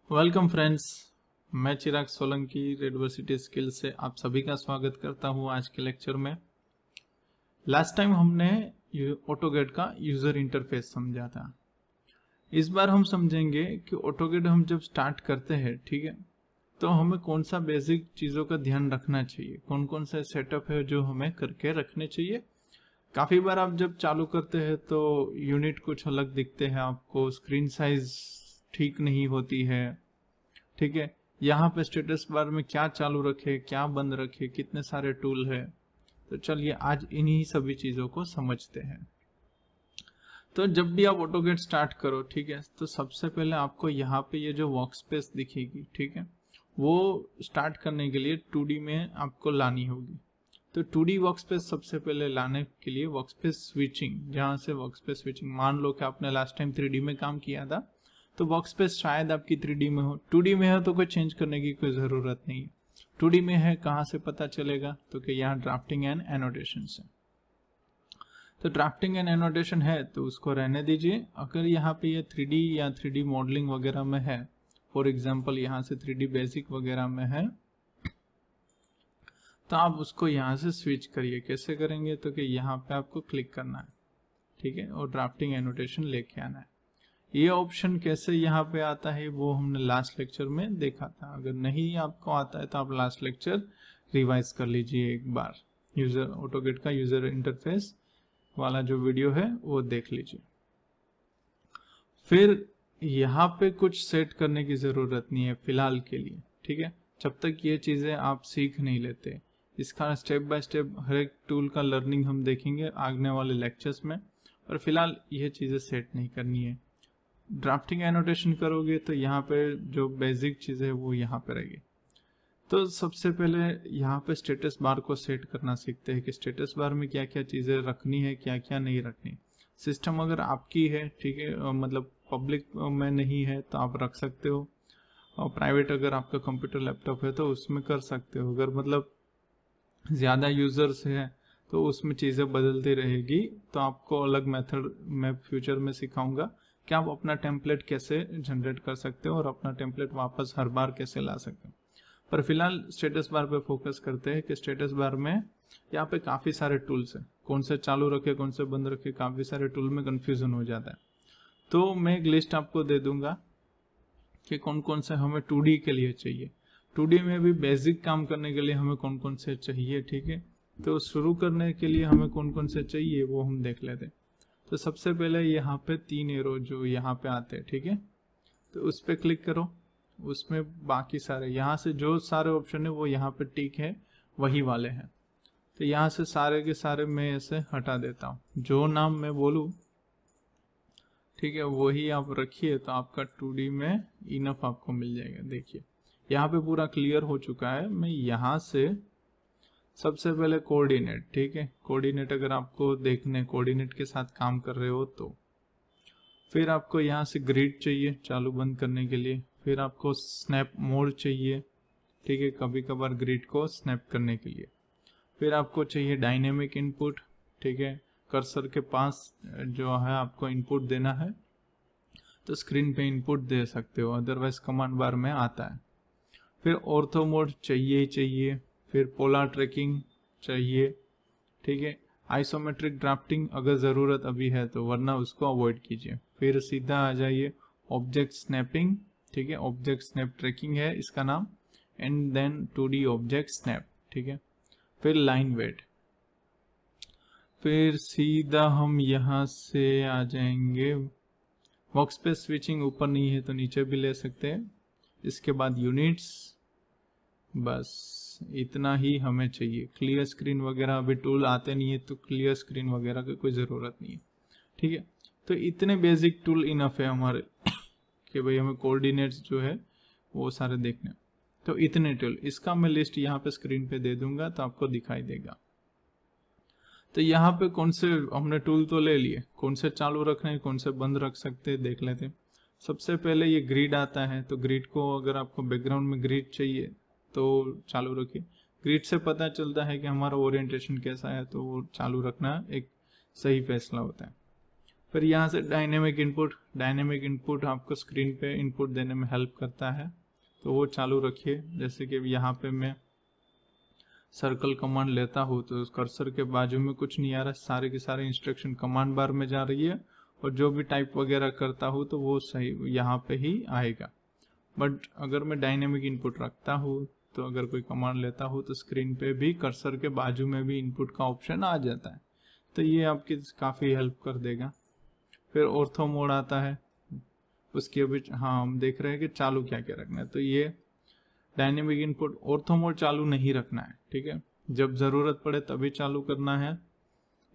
Welcome friends, मैं चिराग Solanki रेडवर्सिटी skill से आप सभी का स्वागत करता हूं आज के लेक्चर में। लास्ट टाइम हमने ऑटोगेट का यूज़र इंटरफेस समझा था। इस बार हम समझेंगे कि ऑटोगेट हम जब स्टार्ट करते हैं, ठीक है, तो हमें कौन सा बेसिक चीज़ों का ध्यान रखना चाहिए, कौन कौन सा सेटअप है जो हमें करके रखने चाहिए। काफ़ी बार आप जब चालू करते हैं तो यूनिट कुछ अलग दिखते हैं, आपको स्क्रीन साइज ठीक नहीं होती है, ठीक है। यहाँ पे स्टेटस बार में क्या चालू रखे, क्या बंद रखे, कितने सारे टूल है। तो चलिए आज इन्हीं सभी चीज़ों को समझते हैं। तो जब भी आप ऑटोगेट स्टार्ट करो, ठीक है, तो सबसे पहले आपको यहाँ पे ये जो वर्कस्पेस दिखेगी, ठीक है, वो स्टार्ट करने के लिए 2D में आपको लानी होगी। तो 2D वर्कस्पेस सबसे पहले लाने के लिए वर्कस्पेस स्विचिंग, जहाँ से वर्कस्पेस स्विचिंग, मान लो कि आपने लास्ट टाइम 3D में काम किया था तो वर्कस्पेस शायद आपकी 3D में हो, 2D में हो तो कोई चेंज करने की कोई ज़रूरत नहीं है। 2D में है, कहाँ से पता चलेगा, तो कि यहाँ ड्राफ्टिंग एंड एनोटेशन से। तो ड्राफ्टिंग एंड एनोटेशन है तो उसको रहने दीजिए। अगर यहाँ पे ये 3D या 3D मॉडलिंग वगैरह में है, फॉर एग्जाम्पल यहाँ से 3D बेसिक वगैरह में है, तो आप उसको यहाँ से स्विच करिए। कैसे करेंगे, तो कि यहाँ पे आपको क्लिक करना है, ठीक है, और ड्राफ्टिंग एनोटेशन लेके आना है। ये ऑप्शन कैसे यहाँ पे आता है वो हमने लास्ट लेक्चर में देखा था। अगर नहीं आपको आता है तो आप लास्ट लेक्चर रिवाइज कर लीजिए एक बार, यूजर ऑटोगेट का यूजर इंटरफेस वाला जो वीडियो है वो देख लीजिए। फिर यहाँ पे कुछ सेट करने की ज़रूरत नहीं है फिलहाल के लिए, ठीक है, जब तक ये चीज़ें आप सीख नहीं लेते। इसका स्टेप बाय स्टेप हर एक टूल का लर्निंग हम देखेंगे आगने वाले लेक्चर्स में, पर फिलहाल ये चीज़ें सेट नहीं करनी है। ड्राफ्टिंग एनोटेशन करोगे तो यहाँ पे जो बेसिक चीज़ है वो यहाँ पे रहेगी। तो सबसे पहले यहाँ पे स्टेटस बार को सेट करना सीखते हैं कि स्टेटस बार में क्या क्या चीज़ें रखनी है, क्या क्या नहीं रखनी। सिस्टम अगर आपकी है, ठीक है, मतलब पब्लिक में नहीं है तो आप रख सकते हो, और प्राइवेट अगर आपका कंप्यूटर लैपटॉप है तो उसमें कर सकते हो। अगर मतलब ज़्यादा यूज़र्स है तो उसमें चीज़ें बदलती रहेगी। तो आपको अलग मेथड मैं फ्यूचर में सिखाऊंगा कि आप अपना टेम्पलेट कैसे जनरेट कर सकते हो और अपना टेम्पलेट वापस हर बार कैसे ला सकते हो। पर फिलहाल स्टेटस बार पे फोकस करते हैं कि स्टेटस बार में यहाँ पे काफ़ी सारे टूल्स हैं, कौन से चालू रखे कौन से बंद रखे, काफ़ी सारे टूल में कन्फ्यूज़न हो जाता है। तो मैं एक लिस्ट आपको दे दूंगा कि कौन कौन से हमें 2D के लिए चाहिए। 2D में भी बेसिक काम करने के लिए हमें कौन कौन से चाहिए, ठीक है। तो शुरू करने के लिए हमें कौन कौन से चाहिए वो हम देख लेते हैं। तो सबसे पहले यहाँ पे 3 एरो जो यहाँ पे आते हैं, ठीक है, तो उस पर क्लिक करो। उसमें बाकी सारे यहाँ से जो सारे ऑप्शन है वो यहाँ पे टिक है, वही वाले हैं। तो यहाँ से सारे के सारे मैं ऐसे हटा देता हूँ। जो नाम मैं बोलूँ, ठीक है, वही आप रखिए तो आपका 2D में इनफ आपको मिल जाएगा। देखिए यहाँ पे पूरा क्लियर हो चुका है। मैं यहाँ से सबसे पहले कोऑर्डिनेट, ठीक है, कोऑर्डिनेट अगर आपको देखने कोऑर्डिनेट के साथ काम कर रहे हो तो फिर आपको यहाँ से ग्रिड चाहिए चालू बंद करने के लिए। फिर आपको स्नैप मोड चाहिए, ठीक है, कभी कभार ग्रिड को स्नैप करने के लिए। फिर आपको चाहिए डायनेमिक इनपुट, ठीक है, कर्सर के पास जो है आपको इनपुट देना है तो स्क्रीन पे इनपुट दे सकते हो, अदरवाइज कमांड बार में आता है। फिर ऑर्थो मोड चाहिए ही चाहिए। फिर पोलर ट्रैकिंग चाहिए, ठीक है, आइसोमेट्रिक ड्राफ्टिंग अगर ज़रूरत अभी है तो, वरना उसको अवॉइड कीजिए। फिर सीधा आ जाइए ऑब्जेक्ट स्नैपिंग, ठीक है, ऑब्जेक्ट स्नैप ट्रैकिंग है इसका नाम, and then 2D object snap, ठीक है। फिर लाइन वेट। फिर सीधा हम यहाँ से आ जाएंगे, वर्कस्पेस स्विचिंग ऊपर नहीं है तो नीचे भी ले सकते हैं। इसके बाद यूनिट्स, बस इतना ही हमें चाहिए। क्लियर स्क्रीन वगैरह अभी टूल आते नहीं है तो क्लियर स्क्रीन वगैरह की कोई ज़रूरत नहीं है, ठीक है। तो इतने बेसिक टूल इनफ है हमारे कि भाई हमें कोऑर्डिनेट्स जो है वो सारे देखने। तो इतने टूल, इसका मैं लिस्ट यहाँ पे स्क्रीन पे दे दूंगा तो आपको दिखाई देगा। तो यहाँ पे कौन से हमने टूल तो ले लिए, कौन से चालू रखने हैं कौन से बंद रख सकते हैं देख लेते हैं। सबसे पहले ये ग्रिड आता है, तो ग्रिड को अगर आपको बैकग्राउंड में ग्रिड चाहिए तो चालू रखिए। ग्रिड से पता चलता है कि हमारा ओरिएंटेशन कैसा है, तो वो चालू रखना एक सही फैसला होता है। फिर यहाँ से डायनेमिक इनपुट आपको स्क्रीन पे इनपुट देने में हेल्प करता है, तो वो चालू रखिए। जैसे कि यहाँ पे मैं सर्कल कमांड लेता हूँ तो कर्सर के बाजू में कुछ नहीं आ रहा, सारे के सारे इंस्ट्रक्शन कमांड बार में जा रही है, और जो भी टाइप वगैरह करता हूँ तो वो सही यहाँ पे ही आएगा। बट अगर मैं डायनेमिक इनपुट रखता हूँ तो अगर कोई कमांड लेता हूँ तो स्क्रीन पे भी कर्सर के बाजू में भी इनपुट का ऑप्शन आ जाता है, तो ये आपकी काफ़ी हेल्प कर देगा। फिर ऑर्थो मोड आता है, उसकी अभी हाँ हम देख रहे हैं कि चालू क्या क्या रखना है। तो ये डायनेमिक इनपुट ऑर्थो मोड चालू नहीं रखना है, ठीक है, जब ज़रूरत पड़े तभी चालू करना है।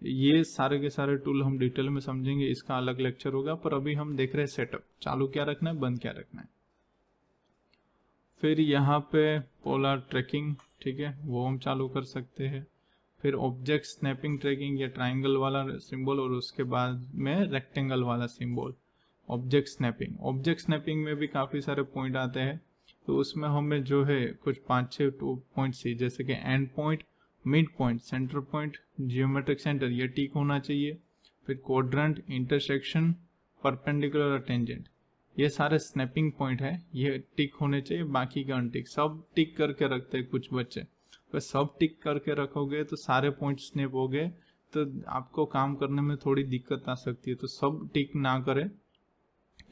ये सारे के सारे टूल हम डिटेल में समझेंगे, इसका अलग लेक्चर होगा, पर अभी हम देख रहे हैं सेटअप, चालू क्या रखना है, बंद क्या रखना है। फिर यहाँ पे पोलर ट्रैकिंग, ठीक है, वो हम चालू कर सकते हैं। फिर ऑब्जेक्ट स्नैपिंग ट्रैकिंग, या ट्राइंगल वाला सिंबल और उसके बाद में रेक्टेंगल वाला सिंबल, ऑब्जेक्ट स्नैपिंग में भी काफ़ी सारे पॉइंट आते हैं, तो उसमें हमें जो है कुछ 5-6 पॉइंट सी, जैसे कि and point, mid point, centre point, geometric centre, ये टिक होना चाहिए। फिर क्वाड्रेंट, इंटरसेक्शन, परपेंडिकुलर और टेंजेंट, ये सारे स्नैपिंग पॉइंट है, ये टिक होने चाहिए, बाकी का अनटिक। सब टिक करके रखते हैं कुछ बच्चे, अगर सब टिक करके रखोगे तो सारे पॉइंट स्नैप हो गए तो आपको काम करने में थोड़ी दिक्कत आ सकती है। तो सब टिक ना करें,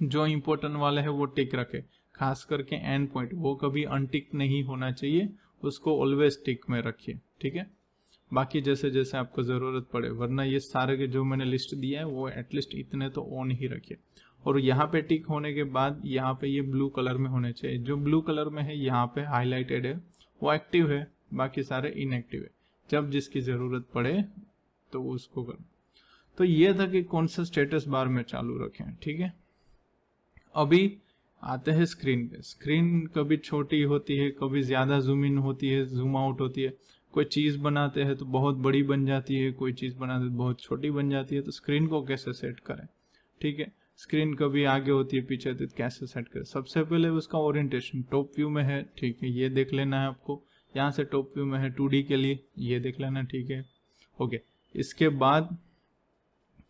जो इम्पोर्टेंट वाले है वो टिक रखे, खास करके एंड पॉइंट, वो कभी अनटिक नहीं होना चाहिए, उसको ऑलवेज टिक में रखिए, ठीक है। बाकी जैसे जैसे आपको ज़रूरत पड़े, वरना ये सारे के जो मैंने लिस्ट दिया है वो एटलीस्ट इतने तो ऑन ही रखिए। और यहाँ पे टिक होने के बाद यहाँ पे ये ब्लू कलर में होने चाहिए, जो ब्लू कलर में है यहाँ पे हाईलाइटेड है वो एक्टिव है, बाकी सारे इनएक्टिव है, जब जिसकी ज़रूरत पड़े तो उसको कर। तो ये था कि कौन सा स्टेटस बार में चालू रखें, ठीक है। अभी आते हैं स्क्रीन पे। स्क्रीन कभी छोटी होती है, कभी ज़्यादा जूम इन होती है, जूम आउट होती है, कोई चीज़ बनाते हैं तो बहुत बड़ी बन जाती है, कोई चीज़ बनाते हैं तो बहुत छोटी बन जाती है। तो स्क्रीन को कैसे सेट करें, ठीक है। स्क्रीन कभी आगे होती है, पीछे होती है, तो कैसे सेट करें। सबसे पहले उसका ओरिएंटेशन टॉप व्यू में है, ठीक है, ये देख लेना है आपको। यहाँ से टॉप व्यू में है 2D के लिए, ये देख लेना, ठीक है, ओके। इसके बाद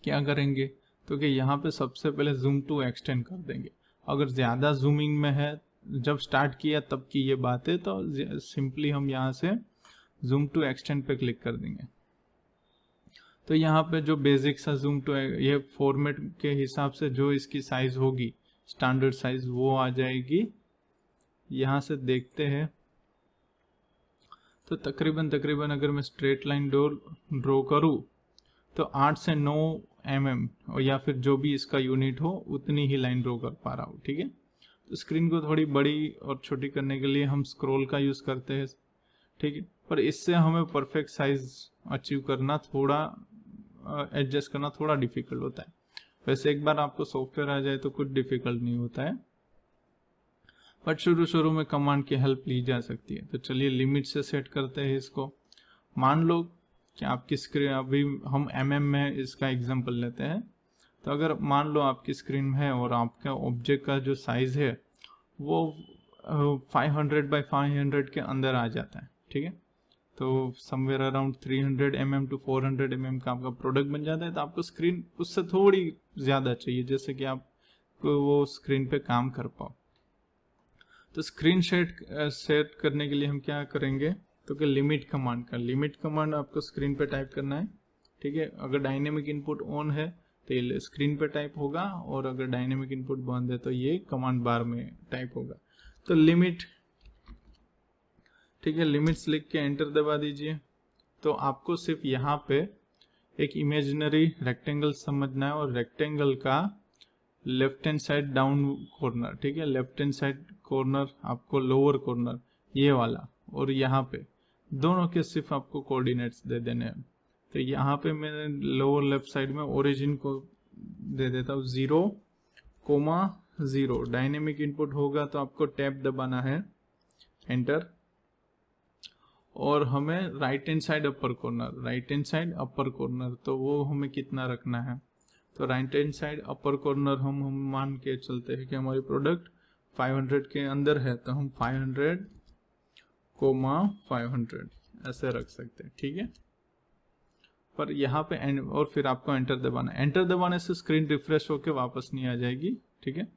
क्या करेंगे तो कि यहाँ पे सबसे पहले जूम टू एक्सटेंड कर देंगे। अगर ज़्यादा जूमिंग में है, जब स्टार्ट किया तब की ये बात है, तो सिंपली हम यहाँ से जूम टू एक्सटेंड पे क्लिक कर देंगे। तो यहाँ पे जो बेसिक सा जूम टू, ये फॉर्मेट के हिसाब से जो इसकी साइज होगी, स्टैंडर्ड साइज, वो आ जाएगी। यहाँ से देखते हैं तो तकरीबन अगर मैं स्ट्रेट लाइन ड्रॉ करूँ तो 8 से 9 mm, और या फिर जो भी इसका यूनिट हो उतनी ही लाइन ड्रॉ कर पा रहा हूँ, ठीक है। तो स्क्रीन को थोड़ी बड़ी और छोटी करने के लिए हम स्क्रॉल का यूज़ करते हैं, ठीक है, पर इससे हमें परफेक्ट साइज अचीव करना, थोड़ा एडजस्ट करना थोड़ा डिफिकल्ट होता है। वैसे एक बार आपको सॉफ्टवेयर आ जाए तो कुछ डिफिकल्ट नहीं होता है, बट शुरू में कमांड की हेल्प ली जा सकती है। तो चलिए लिमिट से सेट करते हैं इसको। मान लो कि आपकी स्क्रीन, अभी हम mm में इसका एग्जांपल लेते हैं, तो अगर मान लो आपकी स्क्रीन में है और आपका ऑब्जेक्ट का जो साइज़ है वो 500 बाई 500 के अंदर आ जाता है, ठीक है, तो somewhere around 300 mm to 400 mm का आपका प्रोडक्ट बन जाता है। तो आपको स्क्रीन उससे थोड़ी ज़्यादा चाहिए, जैसे कि आप वो स्क्रीन पे काम कर पाओ। तो स्क्रीन सेट करने के लिए हम क्या करेंगे तो कि लिमिट कमांड आपको स्क्रीन पे टाइप करना है, ठीक है। अगर डायनेमिक इनपुट ऑन है तो ये स्क्रीन पे टाइप होगा, और अगर डायनेमिक इनपुट बंद है तो ये कमांड बार में टाइप होगा। तो लिमिट, ठीक है, लिमिट्स लिख के एंटर दबा दीजिए। तो आपको सिर्फ यहाँ पे एक इमेजिनरी रेक्टेंगल समझना है, और रेक्टेंगल का left hand side down corner, ठीक है, लेफ्ट हैंड साइड कॉर्नर आपको लोअर कॉर्नर ये वाला, और यहाँ पे दोनों के सिर्फ आपको कोऑर्डिनेट्स दे देने हैं। तो यहाँ पे मैंने लोअर लेफ्ट साइड में ओरिजिन को दे देता हूँ 0,0। डायनेमिक इनपुट होगा तो आपको टैब दबाना है, एंटर, और हमें right hand side upper corner, तो वो हमें कितना रखना है। तो right hand side upper corner हम मान के चलते हैं कि हमारी प्रोडक्ट 500 के अंदर है, तो हम 500,500 ऐसे रख सकते हैं, ठीक है। पर यहाँ पे और फिर आपको एंटर दबाना है। एंटर दबाने से स्क्रीन रिफ्रेश होके वापस नहीं आ जाएगी, ठीक है।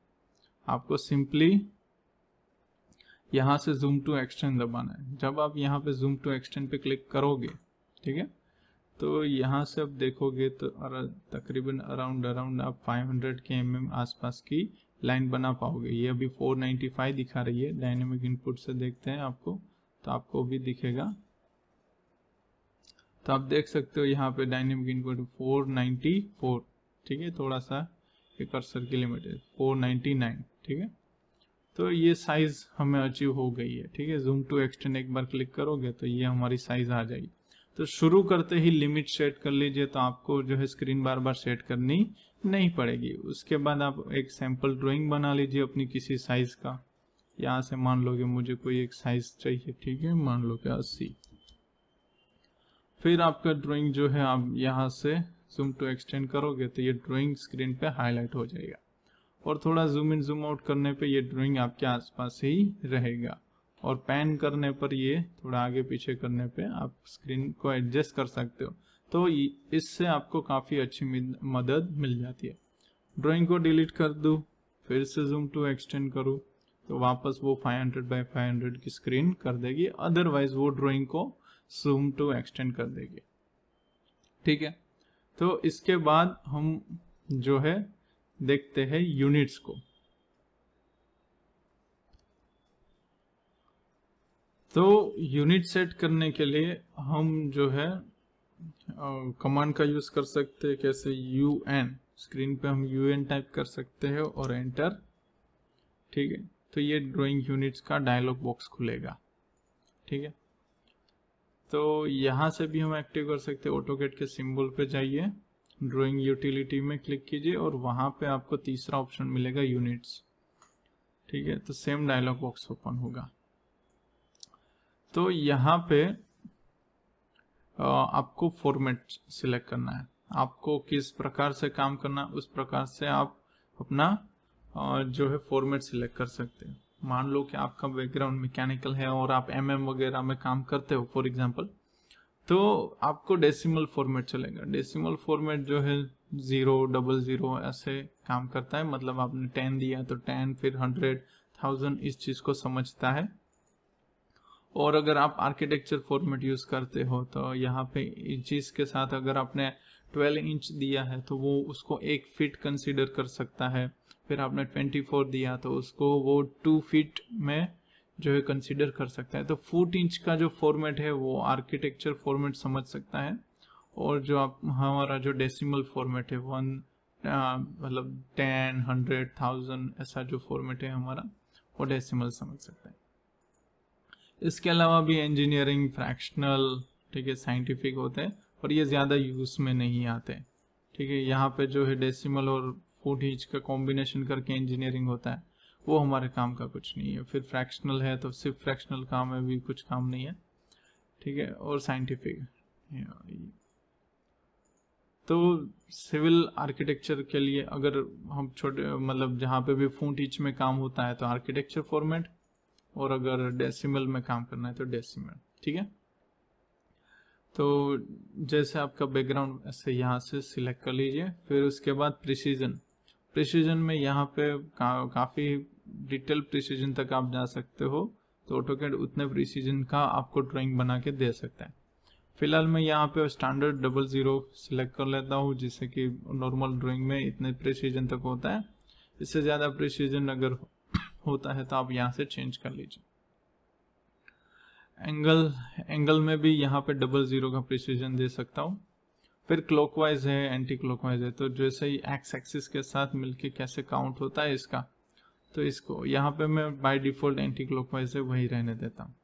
आपको सिंपली यहाँ से जूम टू एक्सटेंड दबाना है। जब आप यहाँ पे जूम टू एक्सटेंड पे क्लिक करोगे, ठीक है, तो यहाँ से आप देखोगे तो तकरीबन अराउंड आप 500 के mm आसपास की लाइन बना पाओगे। ये अभी 495 दिखा रही है, डायनेमिक इनपुट से देखते हैं आपको, तो आपको भी दिखेगा। तो आप देख सकते हो यहाँ पे डायनेमिक इनपुट 494, ठीक है, थोड़ा सा कर्सर की लिमिट है 499, ठीक है। तो ये साइज हमें अचीव हो गई है, ठीक है। जूम टू एक्सटेंड एक बार क्लिक करोगे तो ये हमारी साइज आ जाएगी। तो शुरू करते ही लिमिट सेट कर लीजिए, तो आपको जो है स्क्रीन बार बार सेट करनी नहीं पड़ेगी। उसके बाद आप एक सैंपल ड्राइंग बना लीजिए अपनी किसी साइज का। यहाँ से मान लो कि मुझे कोई एक साइज चाहिए, ठीक है, मान लो कि 80। फिर आपका ड्राइंग जो है आप यहाँ से जूम टू एक्सटेंड करोगे तो ये ड्राइंग स्क्रीन पे हाईलाइट हो जाएगा, और थोड़ा जूम इन जूम आउट करने पे ये ड्राइंग आपके आसपास ही रहेगा, और पैन करने पर ये थोड़ा आगे पीछे करने पे आप स्क्रीन को एडजस्ट कर सकते हो। तो इससे आपको काफ़ी अच्छी मदद मिल जाती है। ड्राइंग को डिलीट कर दूँ, फिर से जूम टू एक्सटेंड करूँ तो वापस वो 500 बाय 500 की स्क्रीन कर देगी, अदरवाइज वो ड्राइंग को जूम टू एक्सटेंड कर देगी, ठीक है। तो इसके बाद हम जो है देखते हैं यूनिट्स को। तो यूनिट सेट करने के लिए हम जो है कमांड का यूज कर सकते हैं। कैसे? UN, स्क्रीन पे हम UN टाइप कर सकते हैं और एंटर, ठीक है। तो ये ड्राइंग यूनिट्स का डायलॉग बॉक्स खुलेगा, ठीक है। तो यहाँ से भी हम एक्टिव कर सकते हैं। ऑटोकैड के सिंबल पे जाइए, ड्राइंग यूटिलिटी में क्लिक कीजिए और वहाँ पे आपको तीसरा ऑप्शन मिलेगा यूनिट्स, ठीक है। तो सेम डायलॉग बॉक्स ओपन होगा। तो यहाँ पे आपको फॉर्मेट सिलेक्ट करना है, आपको किस प्रकार से काम करना है उस प्रकार से आप अपना जो है फॉर्मेट सिलेक्ट कर सकते हैं। मान लो कि आपका बैकग्राउंड मैकेनिकल है और आप MM वगैरह में काम करते हो फॉर एग्जांपल, तो आपको डेसिमल फॉर्मेट चलेगा। डेसिमल फॉर्मेट जो है 0, 00 ऐसे काम करता है, मतलब आपने 10 दिया तो 10, फिर 100, 1000 इस चीज को समझता है। और अगर आप आर्किटेक्चर फॉर्मेट यूज करते हो तो यहाँ पे इंचेस के साथ अगर आपने 12 इंच दिया है तो वो उसको 1 फीट कंसीडर कर सकता है। फिर आपने 24 दिया तो उसको वो 2 फीट में जो है कंसीडर कर सकता है। तो फुट इंच का जो फॉर्मेट है वो आर्किटेक्चर फॉर्मेट समझ सकता है, और जो आप हमारा जो डेसिमल फॉर्मेट है 1 मतलब 10, 100, 1000 ऐसा जो फॉर्मेट है हमारा वो डेसिमल समझ सकता है। इसके अलावा भी इंजीनियरिंग, फ्रैक्शनल, ठीक है, साइंटिफिक होते हैं और ये ज़्यादा यूज में नहीं आते, ठीक है। यहाँ पे जो है डेसिमल और फुट इंच का कॉम्बिनेशन करके इंजीनियरिंग होता है, वो हमारे काम का कुछ नहीं है। फिर फ्रैक्शनल है तो सिर्फ फ्रैक्शनल काम है, भी कुछ काम नहीं है, ठीक है। और साइंटिफिक, तो सिविल आर्किटेक्चर के लिए अगर हम छोटे मतलब जहाँ पे भी फुट इंच में काम होता है तो आर्किटेक्चर फॉर्मेट, और अगर डेसिमल में काम करना है तो डेसिमल, ठीक है। तो जैसे आपका बैकग्राउंड ऐसे यहाँ से सिलेक्ट कर लीजिए। फिर उसके बाद प्रिसीजन में यहाँ पे काफ़ी डिटेल प्रिसीजन तक आप जा सकते हो, तो ऑटोकैड उतने प्रिसीजन का आपको ड्राइंग बना के दे सकता है। फिलहाल मैं यहाँ पे स्टैंडर्ड 00 सिलेक्ट कर लेता हूँ, जिससे कि नॉर्मल ड्राइंग में इतने प्रिसीजन तक होता है। इससे ज़्यादा प्रिसीजन अगर होता है तो आप यहाँ से चेंज कर लीजिए। एंगल में भी यहाँ पे 00 का प्रिसीजन दे सकता हूँ। फिर क्लॉकवाइज है, एंटी क्लॉकवाइज है, तो जैसे ही एक्स एक्सिस के साथ मिलके कैसे काउंट होता है इसका, तो इसको यहाँ पे मैं बाय डिफॉल्ट एंटी क्लॉकवाइज है वही रहने देता हूँ।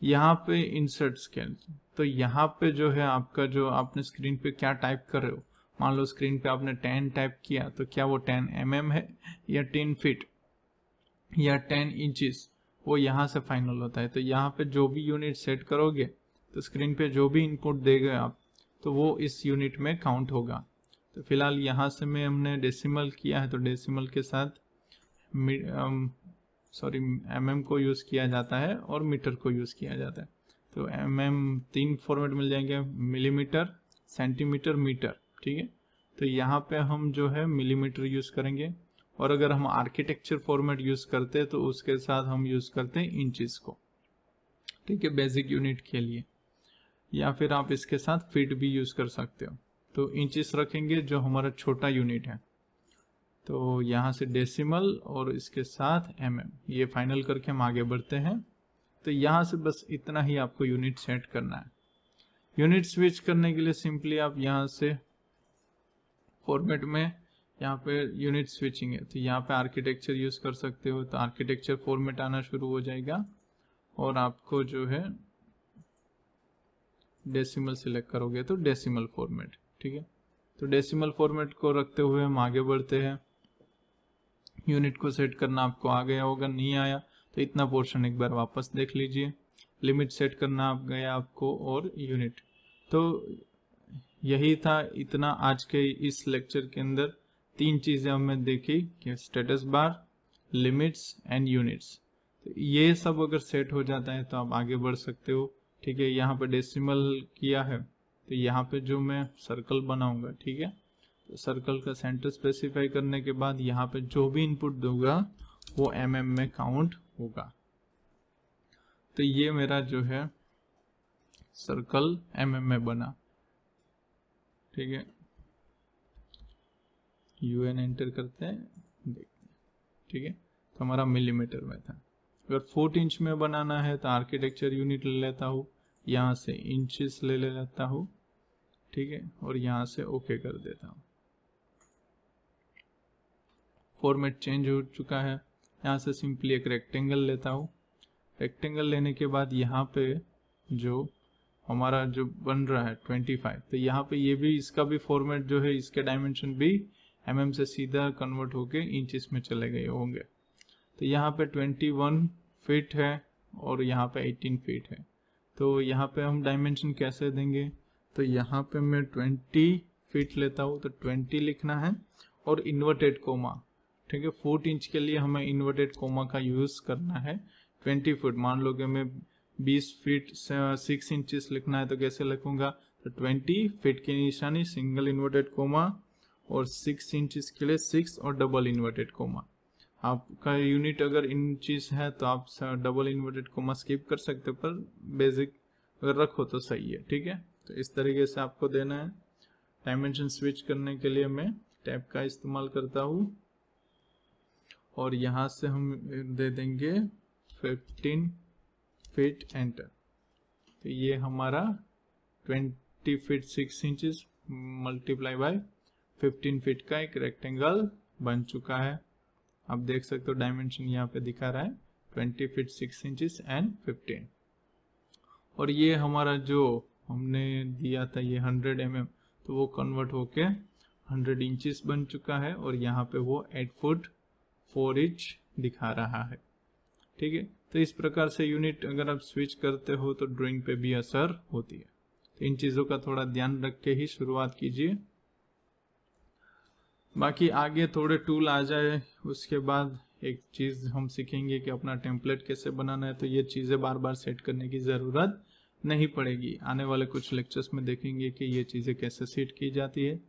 यहाँ पे इंसर्ट स्केल, तो यहाँ पे जो है आपका जो आपने स्क्रीन पे क्या टाइप कर रहे हो, मान लो स्क्रीन पे आपने 10 टाइप किया तो क्या वो 10 mm है या 10 फीट या 10 इंचेस, वो यहाँ से फाइनल होता है। तो यहाँ पे जो भी यूनिट सेट करोगे तो स्क्रीन पे जो भी इनपुट देंगे आप, तो वो इस यूनिट में काउंट होगा। तो फिलहाल यहाँ से मैं हमने डेसिमल किया है, तो डेसिमल के साथ mm को यूज़ किया जाता है और मीटर को यूज़ किया जाता है। तो mm 3 फॉर्मेट मिल जाएंगे, मिलीमीटर, सेंटीमीटर, मीटर, ठीक है। तो यहाँ पे हम जो है मिलीमीटर यूज़ करेंगे, और अगर हम आर्किटेक्चर फॉर्मेट यूज़ करते हैं तो उसके साथ हम यूज़ करते हैं इंचेस को, ठीक है, बेसिक यूनिट के लिए। या फिर आप इसके साथ फीट भी यूज़ कर सकते हो। तो इंचेस रखेंगे जो हमारा छोटा यूनिट है, तो यहाँ से डेसिमल और इसके साथ mm, ये फाइनल करके हम आगे बढ़ते हैं। तो यहाँ से बस इतना ही आपको यूनिट सेट करना है। यूनिट स्विच करने के लिए सिंपली आप यहाँ से फॉर्मेट में यहाँ पे यूनिट स्विचिंग है, तो यहाँ पे आर्किटेक्चर यूज़ कर सकते हो। तो आर्किटेक्चर फॉर्मेट आना शुरू हो जाएगा और आपको जो है डेसिमल सिलेक्ट करोगे तो डेसिमल फॉर्मेट, ठीक है। तो डेसिमल फॉर्मेट को रखते हुए हम आगे बढ़ते हैं। यूनिट को सेट करना आपको आ गया होगा, नहीं आया तो इतना पोर्शन एक बार वापस देख लीजिए। लिमिट सेट करना आप गया आपको, और यूनिट। तो यही था इतना आज के इस लेक्चर के अंदर। 3 चीज़ें हमने देखी कि status bar, limits and units. तो ये सब अगर सेट हो जाता है तो आप आगे बढ़ सकते हो, ठीक है। यहाँ पे डेसिमल किया है, तो यहाँ पे जो मैं सर्कल बनाऊंगा, ठीक है, तो सर्कल का सेंटर स्पेसिफाई करने के बाद यहाँ पे जो भी इनपुट दूंगा वो mm में काउंट होगा। तो ये मेरा जो है सर्कल mm में बना, ठीक है। UN एंटर करते हैं, देखते हैं, ठीक है। तो हमारा मिलीमीटर में था। अगर 4 इंच में बनाना है तो आर्किटेक्चर यूनिट ले लेता हूँ, यहाँ से इंचेस ले लेता हूँ, ठीक है, और यहाँ से ओके कर देता हूँ। फॉर्मेट चेंज हो चुका है। यहाँ से सिंपली एक रेक्टेंगल लेता हूँ। रेक्टेंगल लेने के बाद यहाँ पे जो हमारा जो बन रहा है 25, तो यहाँ पे ये भी, इसका भी फॉर्मेट जो है, इसके डायमेंशन भी mm से सीधा कन्वर्ट होके इंचेस में चले गए होंगे। तो यहाँ पे 21 फीट है और यहाँ पे 18 फीट है। तो यहाँ पे हम डायमेंशन कैसे देंगे, तो यहाँ पे मैं 20 फीट लेता हूँ, तो 20 लिखना है और इन्वर्टेड कोमा, ठीक है। 4 इंच के लिए हमें इन्वर्टेड कोमा का यूज़ करना है। 20 फुट, मान लो कि मैं 20 फीट 6 इंचेस लिखना है तो कैसे लिखूंगा, तो 20 फीट की निशानी, सिंगल इन्वर्टेड कोमा, और 6 इंचेस के लिए 6 और डबल इन्वर्टेड कोमा। आपका यूनिट अगर इंचेस है तो आप डबल इन्वर्टेड कोमा स्किप कर सकते हो, पर बेसिक अगर रखो तो सही है, ठीक है। तो इस तरीके से आपको देना है। डायमेंशन स्विच करने के लिए मैं टैब का इस्तेमाल करता हूँ, और यहाँ से हम दे देंगे 15 फीट एंटर। तो ये हमारा 20 feet 6 inches multiply by 15 feet का एक रेक्टेंगल बन चुका है। आप देख सकते हो डायमेंशन यहाँ पे दिखा रहा है 20 फीट 6 इंचेस एंड 15। और ये हमारा जो हमने दिया था ये 100 mm, तो वो कन्वर्ट होके 100 इंचेस बन चुका है, और यहाँ पे वो 8 फुट 4 इंच दिखा रहा है, ठीक है। तो इस प्रकार से यूनिट अगर आप स्विच करते हो तो ड्राइंग पे भी असर होती है। तो इन चीज़ों का थोड़ा ध्यान रख के ही शुरुआत कीजिए। बाकी आगे थोड़े टूल आ जाए उसके बाद एक चीज़ हम सीखेंगे कि अपना टेम्पलेट कैसे बनाना है। तो ये चीज़ें बार बार सेट करने की ज़रूरत नहीं पड़ेगी। आने वाले कुछ लेक्चर्स में देखेंगे कि ये चीज़ें कैसे सेट की जाती है।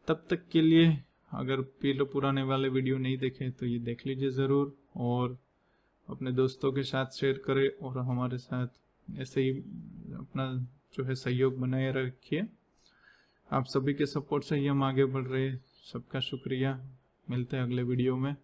तब तक के लिए अगर पुराने वाले वीडियो नहीं देखे तो ये देख लीजिए ज़रूर, और अपने दोस्तों के साथ शेयर करें, और हमारे साथ ऐसे ही अपना जो है सहयोग बनाए रखिए। आप सभी के सपोर्ट से ही हम आगे बढ़ रहे हैं। सबका शुक्रिया। मिलते हैं अगले वीडियो में।